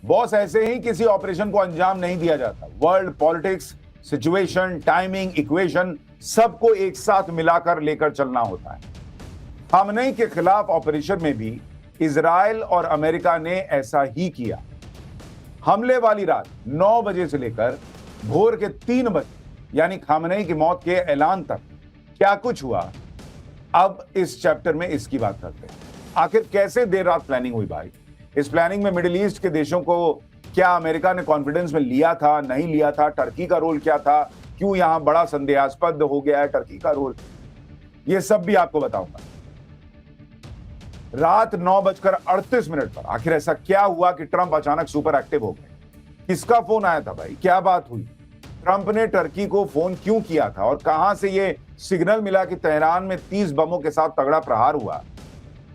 Boss, ऐसे ही किसी operation को अंजाम नहीं दिया जाता। World politics, situation, timing, equation सबको एक साथ मिलाकर लेकर चलना होता है। खामनेई के खिलाफ ऑपरेशन में भी इजराइल और अमेरिका ने ऐसा ही किया। हमले वाली रात 9 बजे से लेकर भोर के 3 बजे यानी खामनेई की मौत के ऐलान तक क्या कुछ हुआ, अब इस चैप्टर में इसकी बात करते हैं। आखिर कैसे देर रात प्लानिंग हुई भाई? इस प्लानिंग में मिडिल ईस्ट के देशों को क्या अमेरिका ने कॉन्फिडेंस में लिया था, नहीं लिया था? टर्की का रोल क्या था? क्यों यहां बड़ा संदेहास्पद हो गया है टर्की का रोल? यह सब भी आपको बताऊंगा। रात 9:38 पर आखिर ऐसा क्या हुआ कि ट्रंप अचानक सुपर एक्टिव हो गए? किसका फोन आया था भाई? क्या बात हुई? ट्रंप ने टर्की को फोन क्यों किया था और कहां से यह सिग्नल मिला कि तेहरान में 30 बमों के साथ तगड़ा प्रहार हुआ?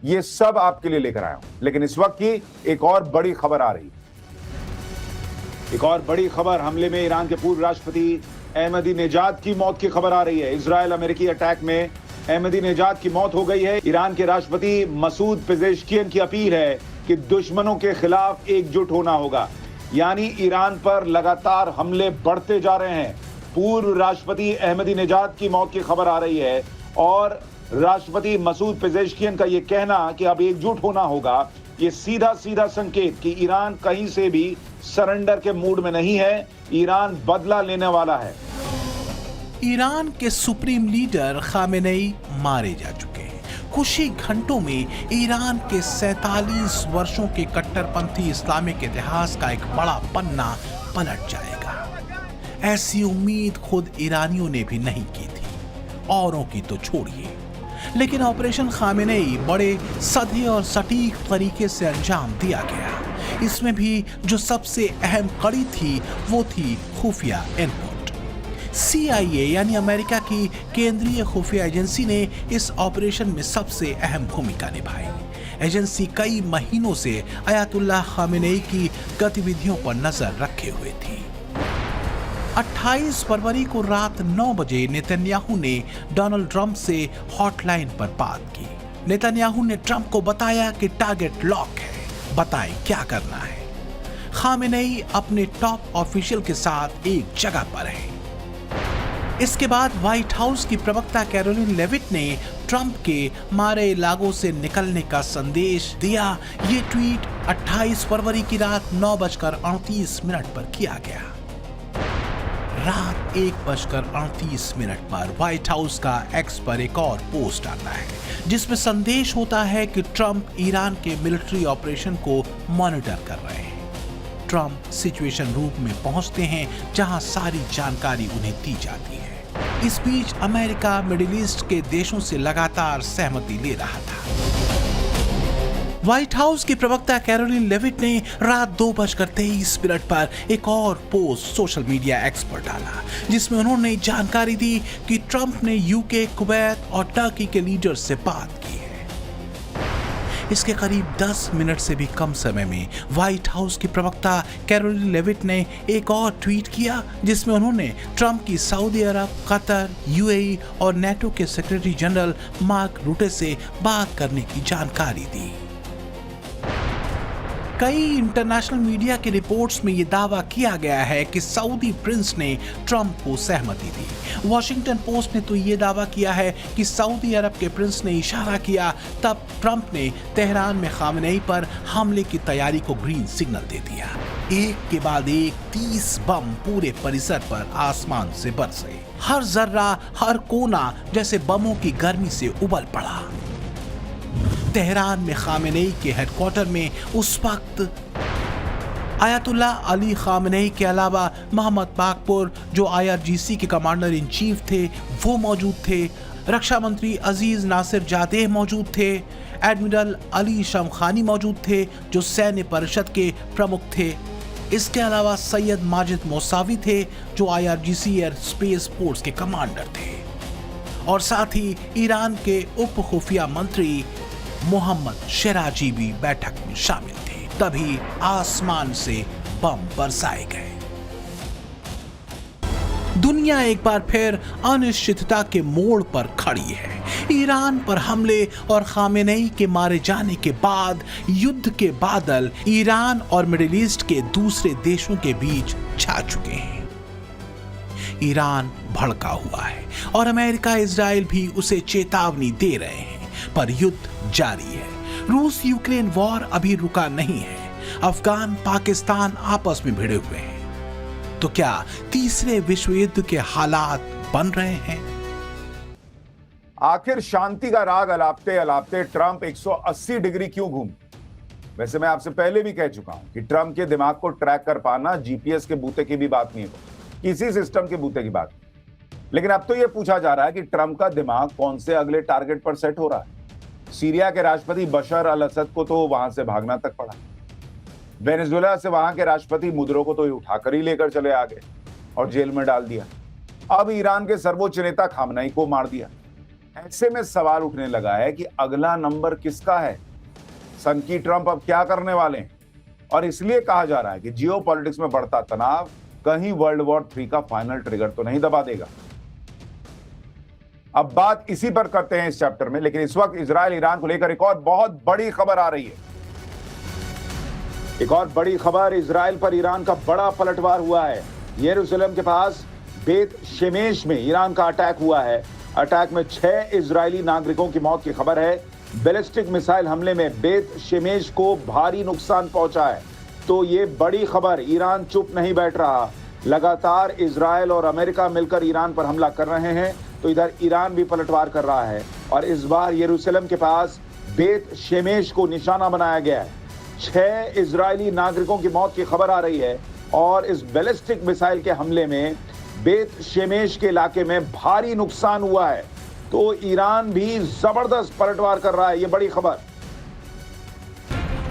यह सब आपके लिए लेकर आया हूं। लेकिन इस वक्त की एक और बड़ी खबर आ रही है। एक और बड़ी खबर, हमले में ईरान के पूर्व राष्ट्रपति अहमदीनेजाद की मौत की खबर आ रही है। इजराइल अमेरिकी अटैक में अहमदीनेजाद की मौत हो गई है। ईरान के राष्ट्रपति मसूद पेजेश्कियन की अपील है कि दुश्मनों के खिलाफ एकजुट होना होगा। यानी ईरान पर लगातार हमले बढ़ते जा रहे हैं। पूर्व राष्ट्रपति अहमदीनेजाद की मौत की खबर आ रही है और राष्ट्रपति मसूद पेजेश्कियन का यह कहना कि अब एकजुट होना होगा, ये सीधा सीधा संकेत कि ईरान कहीं से भी सरेंडर के मूड में नहीं है। ईरान बदला लेने वाला है। ईरान के सुप्रीम लीडर खामेनेई मारे जा चुके हैं। कुछ ही घंटों में ईरान के 47 वर्षों के कट्टरपंथी इस्लामिक इतिहास का एक बड़ा पन्ना पलट जाएगा। ऐसी उम्मीद खुद ईरानियों ने भी नहीं की थी, औरों की तो छोड़िए। लेकिन ऑपरेशन खामेनेई बड़े सधे और सटीक तरीके से अंजाम दिया गया। इसमें भी जो सबसे अहम कड़ी थी वो थी खुफिया इनपुट। CIA यानी अमेरिका की केंद्रीय खुफिया एजेंसी ने इस ऑपरेशन में सबसे अहम भूमिका निभाई। एजेंसी कई महीनों से अयातुल्लाह खामेनेई की गतिविधियों पर नजर रखे हुए थी। 28 फरवरी को रात 9 बजे नेतन्याहू ने डोनाल्ड ट्रंप से हॉटलाइन पर बात की। नेतन्याहू ने ट्रंप को बताया कि टारगेट लॉक है, बताएं क्या करना है। खामेनेई अपने टॉप ऑफिशियल के साथ एक जगह पर है। इसके बाद व्हाइट हाउस की प्रवक्ता कैरोलिन लेविट ने ट्रंप के मारे लागो से निकलने का संदेश दिया। ये ट्वीट 28 फरवरी की रात 9:38 पर किया गया। रात 1:38 पर व्हाइट हाउस का एक्स पर एक और पोस्ट आता है जिसमें संदेश होता है कि ट्रंप ईरान के मिलिट्री ऑपरेशन को मॉनिटर कर रहे हैं। ट्रंप सिचुएशन रूम में पहुंचते हैं जहां सारी जानकारी उन्हें दी जाती है। इस बीच अमेरिका मिडिल ईस्ट के देशों से लगातार सहमति ले रहा था। व्हाइट हाउस की प्रवक्ता कैरोलिन लेविट ने रात 2:23 पर एक और पोस्ट सोशल मीडिया एक्स पर डाला जिसमें उन्होंने जानकारी दी कि ट्रंप ने यूके, कुवैत और टर्की के लीडर से बात की है। इसके करीब 10 मिनट से भी कम समय में व्हाइट हाउस की प्रवक्ता कैरोलिन लेविट ने एक और ट्वीट किया जिसमें उन्होंने ट्रंप की सऊदी अरब, कतर, UAE और नेटो के सेक्रेटरी जनरल मार्क रूटे से बात करने की जानकारी दी। कई इंटरनेशनल मीडिया की रिपोर्ट्स में यह दावा किया गया है कि सऊदी प्रिंस ने ट्रंप को सहमति दी। वॉशिंगटन पोस्ट ने तो यह दावा किया है कि सऊदी अरब के प्रिंस ने इशारा किया, तब ट्रंप ने तेहरान में खामेनेई पर हमले की तैयारी को ग्रीन सिग्नल दे दिया। एक के बाद एक 30 बम पूरे परिसर पर आसमान से बरसे। हर जर्रा, हर कोना जैसे बमों की गर्मी से उबल पड़ा। तेहरान में खामेनेई के हेडक्वार्टर में उस वक्त आयतुल्लाह अली खामेनेई के अलावा मोहम्मद बाकपुर जो IRGC के कमांडर इन चीफ थे वो मौजूद थे। रक्षा मंत्री अजीज नासिर जादेह मौजूद थे। एडमिरल अली शमखानी मौजूद थे जो सैन्य परिषद के प्रमुख थे। इसके अलावा सैयद माजिद मौसावी थे जो IRGC एयर स्पेस फोर्स के कमांडर थे और साथ ही ईरान के उप खुफिया मंत्री मोहम्मद शेराजी भी बैठक में शामिल थे। तभी आसमान से बम बरसाए गए। दुनिया एक बार फिर अनिश्चितता के मोड़ पर खड़ी है। ईरान पर हमले और खामेनेई के मारे जाने के बाद युद्ध के बादल ईरान और मिडिल ईस्ट के दूसरे देशों के बीच छा चुके हैं। ईरान भड़का हुआ है और अमेरिका इजराइल भी उसे चेतावनी दे रहे हैं, पर युद्ध जारी है। रूस यूक्रेन वॉर अभी रुका नहीं है। अफगान पाकिस्तान आपस में भिड़े हुए हैं। तो क्या तीसरे विश्व युद्ध के हालात बन रहे हैं? आखिर शांति का राग अलापते अलापते ट्रंप 180 डिग्री क्यों घूम? वैसे मैं आपसे पहले भी कह चुका हूं कि ट्रंप के दिमाग को ट्रैक कर पाना जीपीएस के बूते की भी बात नहीं है, किसी सिस्टम के बूते की बात नहीं। लेकिन अब तो यह पूछा जा रहा है कि ट्रंप का दिमाग कौन से अगले टारगेट पर सेट हो रहा है। सीरिया के राष्ट्रपति बशर अल असद को तो वहां से भागना तक पड़ा। वेनेजुएला से वहां के राष्ट्रपति मुदरो को तो उठाकर ही लेकर चले आ गए और जेल में डाल दिया। अब ईरान के सर्वोच्च नेता खामनेई को मार दिया। ऐसे में सवाल उठने लगा है कि अगला नंबर किसका है? सनकी ट्रंप अब क्या करने वाले हैं? और इसलिए कहा जा रहा है कि जियोपॉलिटिक्स में बढ़ता तनाव कहीं वर्ल्ड वॉर 3 का फाइनल ट्रिगर तो नहीं दबा देगा। अब बात इसी पर करते हैं इस चैप्टर में, लेकिन इस वक्त इजराइल ईरान को लेकर एक और बहुत बड़ी खबर आ रही है। एक और बड़ी खबर, इजराइल पर ईरान का बड़ा पलटवार हुआ है। यरूशलेम के पास बेत शेमेश में ईरान का अटैक हुआ है। अटैक में 6 इजरायली नागरिकों की मौत की खबर है। बैलिस्टिक मिसाइल हमले में बेत शेमेश को भारी नुकसान पहुंचा है। तो ये बड़ी खबर, ईरान चुप नहीं बैठ रहा। लगातार इजराइल और अमेरिका मिलकर ईरान पर हमला कर रहे हैं, तो इधर ईरान भी पलटवार कर रहा है और इस बार यरूशलेम के पास बेत शेमेश को निशाना बनाया गया है। 6 इजरायली नागरिकों की मौत की खबर आ रही है और इस बैलिस्टिक मिसाइल के हमले में बेत शेमेश के इलाके में भारी नुकसान हुआ है। तो ईरान भी जबरदस्त पलटवार कर रहा है। ये बड़ी खबर।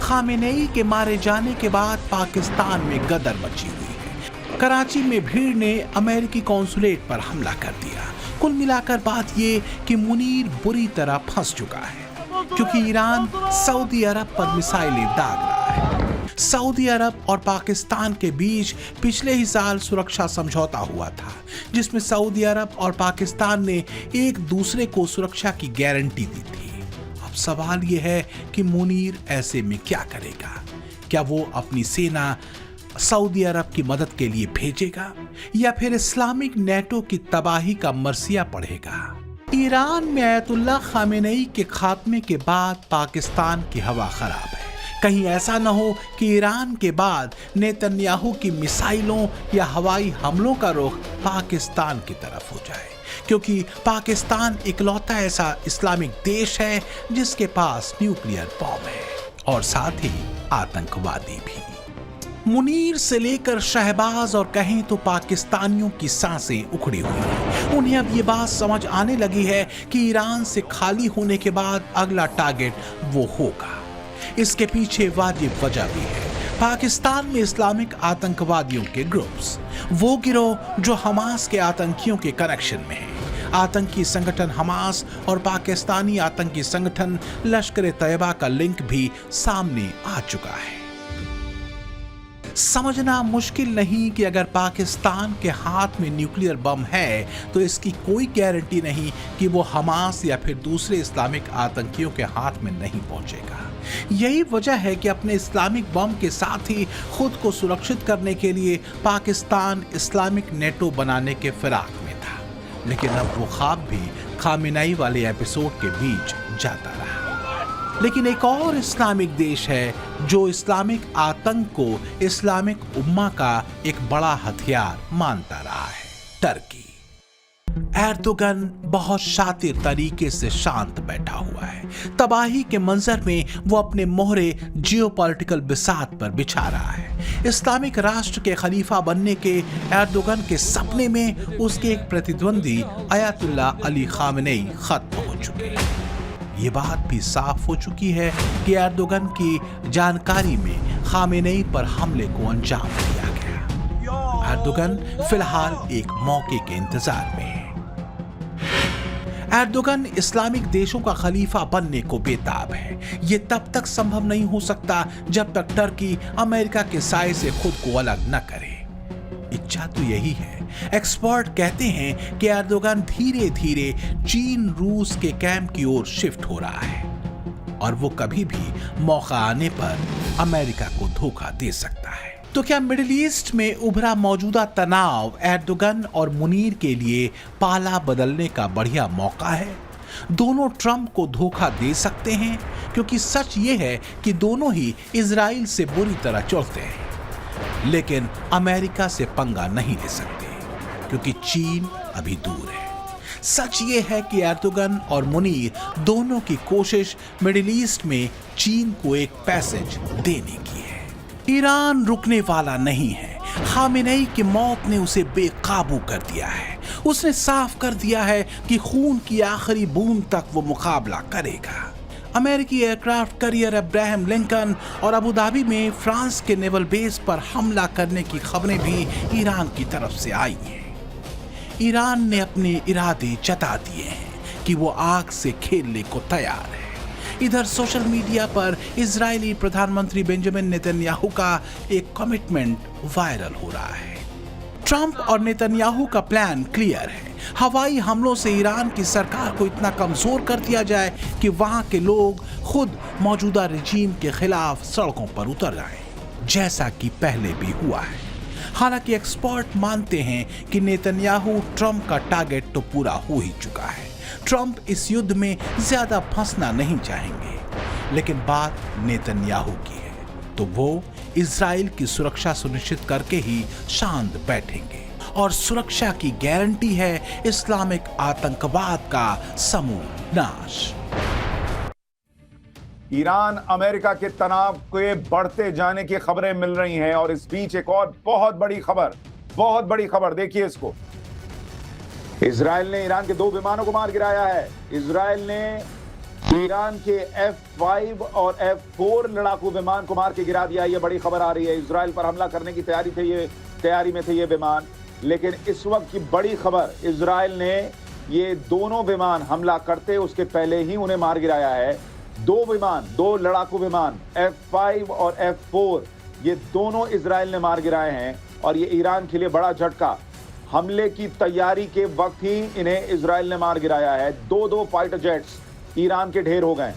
खामेनेई के मारे जाने के बाद पाकिस्तान में गदर मची हुई है। कराची में भीड़ ने अमेरिकी कॉन्सुलेट पर हमला कर दिया। कुल मिलाकर बात ये कि मुनीर बुरी तरह फंस चुका है, क्योंकि ईरान सऊदी अरब पर मिसाइलें दाग रहा है। सऊदी अरब और पाकिस्तान के बीच पिछले ही साल सुरक्षा समझौता हुआ था, जिसमें सऊदी अरब और पाकिस्तान ने एक दूसरे को सुरक्षा की गारंटी दी थी। अब सवाल यह है कि मुनीर ऐसे में क्या करेगा? क्या वो अपनी सेना सऊदी अरब की मदद के लिए भेजेगा या फिर इस्लामिक नेटो की तबाही का मरसिया पढ़ेगा? ईरान में अयतुल्ला खामेनेई के खात्मे के बाद पाकिस्तान की हवा खराब है। कहीं ऐसा न हो कि ईरान के बाद नेतन्याहू की मिसाइलों या हवाई हमलों का रुख पाकिस्तान की तरफ हो जाए, क्योंकि पाकिस्तान इकलौता ऐसा इस्लामिक देश है जिसके पास न्यूक्लियर बॉम्ब है और साथ ही आतंकवादी भी। मुनीर से लेकर शहबाज और कहें तो पाकिस्तानियों की सांसें उखड़ी हुई हैं। उन्हें अब ये बात समझ आने लगी है कि ईरान से खाली होने के बाद अगला टारगेट वो होगा। इसके पीछे वाजिब वजह भी है। पाकिस्तान में इस्लामिक आतंकवादियों के ग्रुप्स, वो गिरोह जो हमास के आतंकियों के कनेक्शन में है। आतंकी संगठन हमास और पाकिस्तानी आतंकी संगठन लश्कर तैयबा का लिंक भी सामने आ चुका है। समझना मुश्किल नहीं कि अगर पाकिस्तान के हाथ में न्यूक्लियर बम है तो इसकी कोई गारंटी नहीं कि वो हमास या फिर दूसरे इस्लामिक आतंकियों के हाथ में नहीं पहुंचेगा। यही वजह है कि अपने इस्लामिक बम के साथ ही खुद को सुरक्षित करने के लिए पाकिस्तान इस्लामिक नेटो बनाने के फिराक में था, लेकिन अब वो ख्वाब भी खामेनेई वाले एपिसोड के बीच जाता रहा। लेकिन एक और इस्लामिक देश है जो इस्लामिक आतंक को इस्लामिक उम्मा का एक बड़ा हथियार मानता रहा है, टर्की। एर्दोगन बहुत शातिर तरीके से शांत बैठा हुआ है। तबाही के मंजर में वो अपने मोहरे जियोपॉलिटिकल बिसात पर बिछा रहा है। इस्लामिक राष्ट्र के खलीफा बनने के एर्दोगन के सपने में उसके एक प्रतिद्वंदी अयतुल्ला अली खामेनेई खत्म हो चुके हैं। ये बात भी साफ हो चुकी है कि एर्दोगन की जानकारी में खामेनेई पर हमले को अंजाम दिया गया। एर्दोगन फिलहाल एक मौके के इंतजार में है। एर्दोगन इस्लामिक देशों का खलीफा बनने को बेताब है। ये तब तक संभव नहीं हो सकता जब तक टर्की अमेरिका के साए से खुद को अलग न करे। वजह तो यही है। एक्सपर्ट कहते हैं कि एर्दोगन धीरे धीरे चीन रूस के कैंप की ओर शिफ्ट हो रहा है और वो कभी भी मौका आने पर अमेरिका को धोखा दे सकता है। तो क्या मिडिल ईस्ट में उभरा मौजूदा तनाव एर्दोगन और मुनीर के लिए पाला बदलने का बढ़िया मौका है? दोनों ट्रंप को धोखा दे सकते हैं, क्योंकि सच ये है कि दोनों ही इजराइल से बुरी तरह चलते हैं, लेकिन अमेरिका से पंगा नहीं ले सकते क्योंकि चीन अभी दूर है। सच ये है कि एर्दोगन और मुनीर दोनों की कोशिश मिडिल ईस्ट में चीन को एक पैसेज देने की है। ईरान रुकने वाला नहीं है। खामेनेई की मौत ने उसे बेकाबू कर दिया है। उसने साफ कर दिया है कि खून की आखिरी बूंद तक वो मुकाबला करेगा। अमेरिकी एयरक्राफ्ट कैरियर अब्राहम लिंकन और अबू धाबी में फ्रांस के नेवल बेस पर हमला करने की खबरें भी ईरान की तरफ से आई हैं। ईरान ने अपने इरादे जता दिए हैं कि वो आग से खेलने को तैयार है। इधर सोशल मीडिया पर इजरायली प्रधानमंत्री बेंजामिन नेतन्याहू का एक कमिटमेंट वायरल हो रहा है। ट्रंप और नेतन्याहू का प्लान क्लियर है। हवाई हमलों से ईरान की सरकार को इतना कमजोर कर दिया जाए कि वहां के लोग खुद मौजूदा रजीम के खिलाफ सड़कों पर उतर आए, जैसा कि पहले भी हुआ है। हालांकि एक्सपर्ट मानते हैं कि नेतन्याहू ट्रंप का टारगेट तो पूरा हो ही चुका है। ट्रंप इस युद्ध में ज्यादा फंसना नहीं चाहेंगे, लेकिन बात नेतन्याहू की है तो वो इजराइल की सुरक्षा सुनिश्चित करके ही शांत बैठेंगे, और सुरक्षा की गारंटी है इस्लामिक आतंकवाद का समूल नाश। ईरान अमेरिका के तनाव के बढ़ते जाने की खबरें मिल रही हैं, और इस बीच एक और बहुत बड़ी खबर देखिए इसको। इजराइल ने ईरान के 2 विमानों को मार गिराया है। इजराइल ने ईरान के F-5 और F-4 लड़ाकू विमान को मार के गिरा दिया। ये बड़ी खबर आ रही है। इजराइल पर हमला करने की तैयारी में थे ये विमान, लेकिन इस वक्त की बड़ी खबर, इजराइल ने ये दोनों विमान हमला करते उसके पहले ही उन्हें मार गिराया है। 2 लड़ाकू विमान F-5 और F-4 ये दोनों इजराइल ने मार गिराए हैं, और ये ईरान के लिए बड़ा झटका। हमले की तैयारी के वक्त ही इन्हें इजराइल ने मार गिराया है। 2 फाइटर जेट्स ईरान के ढेर हो गए।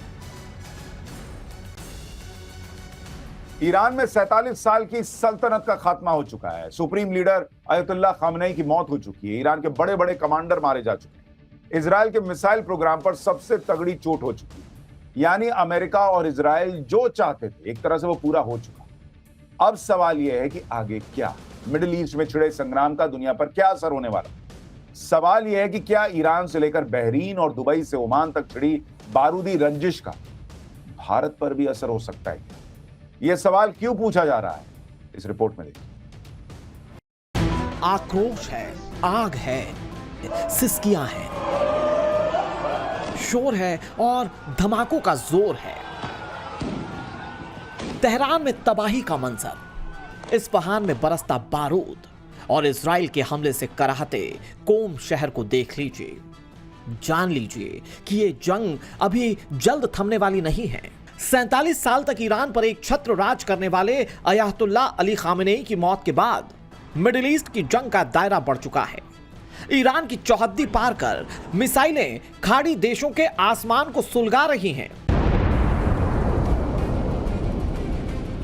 ईरान में 47 साल की सल्तनत का खात्मा हो चुका है। सुप्रीम लीडर अयतुल्लाह खामेनेई की मौत हो चुकी है। ईरान के बड़े बड़े कमांडर मारे जा चुके हैं। इजराइल के मिसाइल प्रोग्राम पर सबसे तगड़ी चोट हो चुकी है। यानी अमेरिका और इजराइल जो चाहते थे एक तरह से वो पूरा हो चुका। अब सवाल यह है कि आगे क्या? मिडिल ईस्ट में छिड़े संग्राम का दुनिया पर क्या असर होने वाला? सवाल यह है कि क्या ईरान से लेकर बहरीन और दुबई से ओमान तक छिड़ी बारूदी रंजिश का भारत पर भी असर हो सकता है? यह सवाल क्यों पूछा जा रहा है, इस रिपोर्ट में देखिए। आक्रोश है, आग है, सिसकियां हैं, शोर है और धमाकों का जोर है। तेहरान में तबाही का मंजर, इस्फहान में बरसता बारूद, और इजराइल के हमले से कराहते कोम शहर को देख लीजिए। जान लीजिए कि ये जंग अभी जल्द थमने वाली नहीं है। 47 साल तक ईरान पर एक छत्र राज करने वाले अयातुल्लाह अली खामेनेई की मौत के बाद मिडिल ईस्ट की जंग का दायरा बढ़ चुका है। ईरान की चौहद्दी पार कर मिसाइलें खाड़ी देशों के आसमान को सुलगा रही हैं।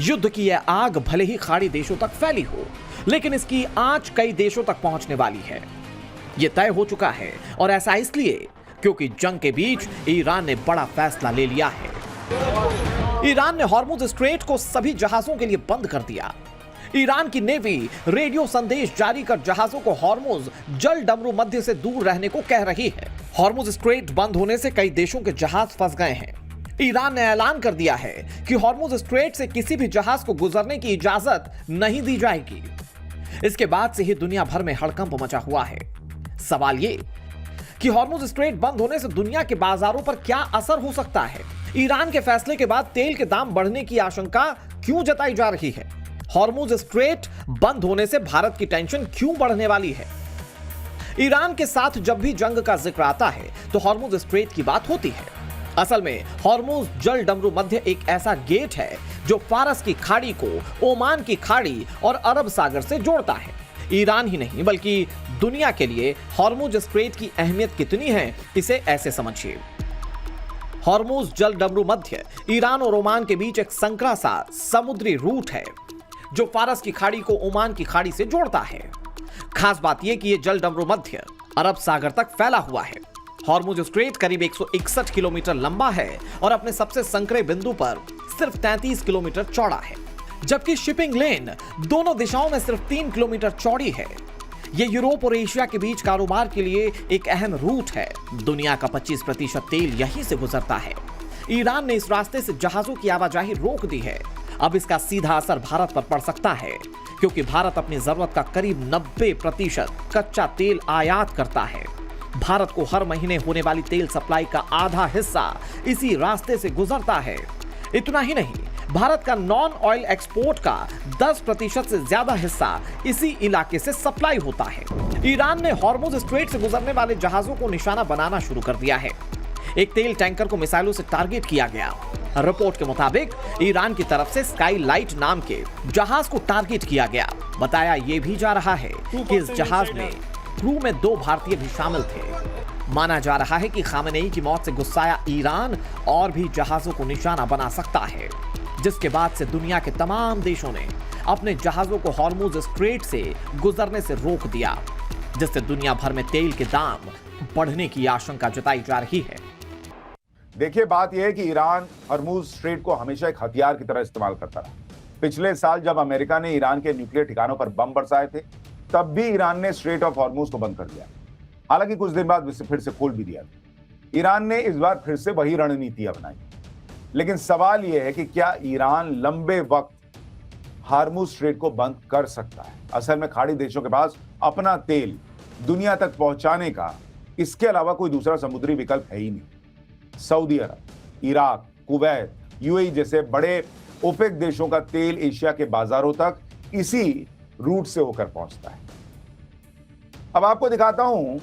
युद्ध की यह आग भले ही खाड़ी देशों तक फैली हो, लेकिन इसकी आंच कई देशों तक पहुंचने वाली है। यह तय हो चुका है, और ऐसा इसलिए क्योंकि जंग के बीच ईरान ने बड़ा फैसला ले लिया है। ईरान ने हॉर्मुज स्ट्रेट को सभी जहाजों के लिए बंद कर दिया। ईरान की नेवी रेडियो संदेश जारी कर जहाजों को हॉर्मुज जल डमरू मध्य से दूर रहने को कह रही है। हॉर्मुज स्ट्रेट बंद होने से कई देशों के जहाज फंस गए हैं। ईरान ने ऐलान कर दिया है कि हॉर्मुज स्ट्रेट से किसी भी जहाज को गुजरने की इजाजत नहीं दी जाएगी। इसके बाद से ही दुनिया भर में हड़कंप मचा हुआ है। सवाल ये कि हॉर्मुज स्ट्रेट बंद होने से दुनिया के बाजारों पर क्या असर हो सकता है? ईरान के फैसले के बाद तेल के दाम बढ़ने की आशंका क्यों जताई जा रही है? हॉर्मुज स्ट्रेट बंद होने से भारत की टेंशन क्यों बढ़ने वाली है? ईरान के साथ जब भी जंग का जिक्र आता है तो हॉर्मुज स्ट्रेट की बात होती है। असल में हॉर्मुज जल डमरू मध्य एक ऐसा गेट है जो फारस की खाड़ी को ओमान की खाड़ी और अरब सागर से जोड़ता है। ईरान ही नहीं बल्कि दुनिया के लिए हॉर्मुज स्ट्रेट की अहमियत कितनी है, इसे ऐसे समझिए। हॉर्मुज जल डमरू मध्य ईरान और ओमान के बीच एक संकरा सा समुद्री रूट है जो फारस की खाड़ी को ओमान की खाड़ी से जोड़ता है। खास बात यह कि यह जल डमरू मध्य अरब सागर तक फैला हुआ है। हॉर्मुज स्ट्रेट करीब 161 किलोमीटर लंबा है और अपने सबसे संकरे बिंदु पर सिर्फ 33 किलोमीटर चौड़ा है, जबकि शिपिंग लेन दोनों दिशाओं में सिर्फ 3 किलोमीटर चौड़ी है। यह यूरोप और एशिया के बीच कारोबार के लिए एक अहम रूट है। दुनिया का 25% तेल यहीं से गुजरता है। ईरान ने इस रास्ते से जहाजों की आवाजाही रोक दी है। अब इसका सीधा असर भारत पर पड़ सकता है, क्योंकि भारत अपनी जरूरत का करीब 90% कच्चा तेल आयात करता है। भारत को हर महीने होने वाली तेल सप्लाई का आधा हिस्सा इसी रास्ते से गुजरता है। इतना ही नहीं, भारत का नॉन ऑयल एक्सपोर्ट का 10% से ज्यादा हिस्सा इसी इलाके से सप्लाई होता है। ईरान ने हॉर्मुज स्ट्रेट से गुजरने वाले जहाजों को निशाना बनाना शुरू कर दिया है। एक तेल टैंकर को मिसाइलों से टारगेट किया गया। रिपोर्ट के मुताबिक ईरान की तरफ से स्काई लाइट नाम के जहाज को टारगेट किया गया। बताया यह भी जा रहा है कि इस जहाज में क्रू में 2 भारतीय भी शामिल थे। माना जा रहा है कि खामेनेई की मौत से गुस्साया ईरान और भी जहाजों को निशाना बना सकता है, जिसके बाद से दुनिया के तमाम देशों ने अपने जहाजों को हॉर्मुज स्ट्रेट से गुजरने से रोक दिया, जिससे दुनिया भर में तेल के दाम बढ़ने की आशंका जताई जा रही है। देखिए, बात यह है कि ईरान हॉर्मुज स्ट्रेट को हमेशा एक हथियार की तरह इस्तेमाल करता रहा। पिछले साल जब अमेरिका ने ईरान के न्यूक्लियर ठिकानों पर बम बरसाए थे, तब भी ईरान ने स्ट्रेट ऑफ हॉर्मुज को बंद कर दिया। हालांकि कुछ दिन बाद फिर से खोल भी दिया। ईरान ने इस बार फिर से वही रणनीतियां बनाई। लेकिन सवाल यह है कि क्या ईरान लंबे वक्त हॉर्मुज स्ट्रेट को बंद कर सकता है? असल में खाड़ी देशों के पास अपना तेल दुनिया तक पहुंचाने का इसके अलावा कोई दूसरा समुद्री विकल्प है ही नहीं। सऊदी अरब, इराक, कुवैत, यूएई जैसे बड़े ओपेक देशों का तेल एशिया के बाजारों तक इसी रूट से होकर पहुंचता है। अब आपको दिखाता हूं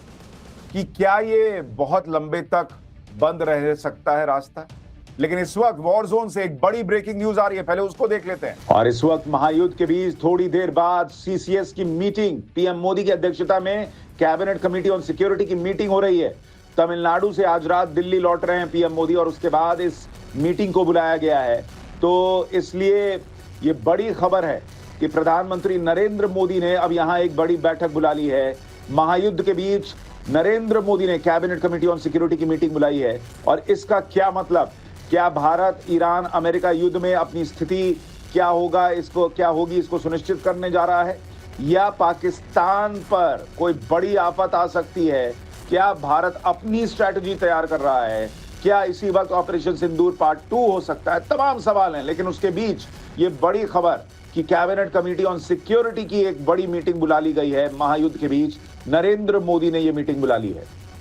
कि क्या ये बहुत लंबे तक बंद रह सकता है रास्ता। लेकिन इस वक्त वॉर जोन से एक बड़ी ब्रेकिंग न्यूज आ रही है, पहले उसको देख लेते हैं। और इस वक्त महायुद्ध के बीच थोड़ी देर बाद सीसीएस की मीटिंग, पीएम मोदी की अध्यक्षता में कैबिनेट कमेटी ऑन सिक्योरिटी की मीटिंग हो रही है। तमिलनाडु से आज रात दिल्ली लौट रहे हैं पीएम मोदी और उसके बाद इस मीटिंग को बुलाया गया है। तो इसलिए ये बड़ी खबर है कि प्रधानमंत्री नरेंद्र मोदी ने अब यहां एक बड़ी बैठक बुला ली है। महायुद्ध के बीच नरेंद्र मोदी ने कैबिनेट कमेटी ऑन सिक्योरिटी की मीटिंग बुलाई है। और इसका क्या मतलब, क्या भारत ईरान अमेरिका युद्ध में अपनी स्थिति क्या होगा, इसको क्या होगी, इसको सुनिश्चित करने जा रहा है, या पाकिस्तान पर कोई बड़ी आफत आ सकती है? क्या भारत अपनी स्ट्रैटेजी तैयार कर रहा है? क्या इसी वक्त ऑपरेशन सिंदूर पार्ट 2 हो सकता है? तमाम सवाल हैं। लेकिन उसके बीच ये बड़ी खबर कि कैबिनेट कमेटी ऑन सिक्योरिटी की एक बड़ी मीटिंग बुला ली गई है। महायुद्ध के बीच नरेंद्र मोदी ने ये मीटिंग बुला ली है।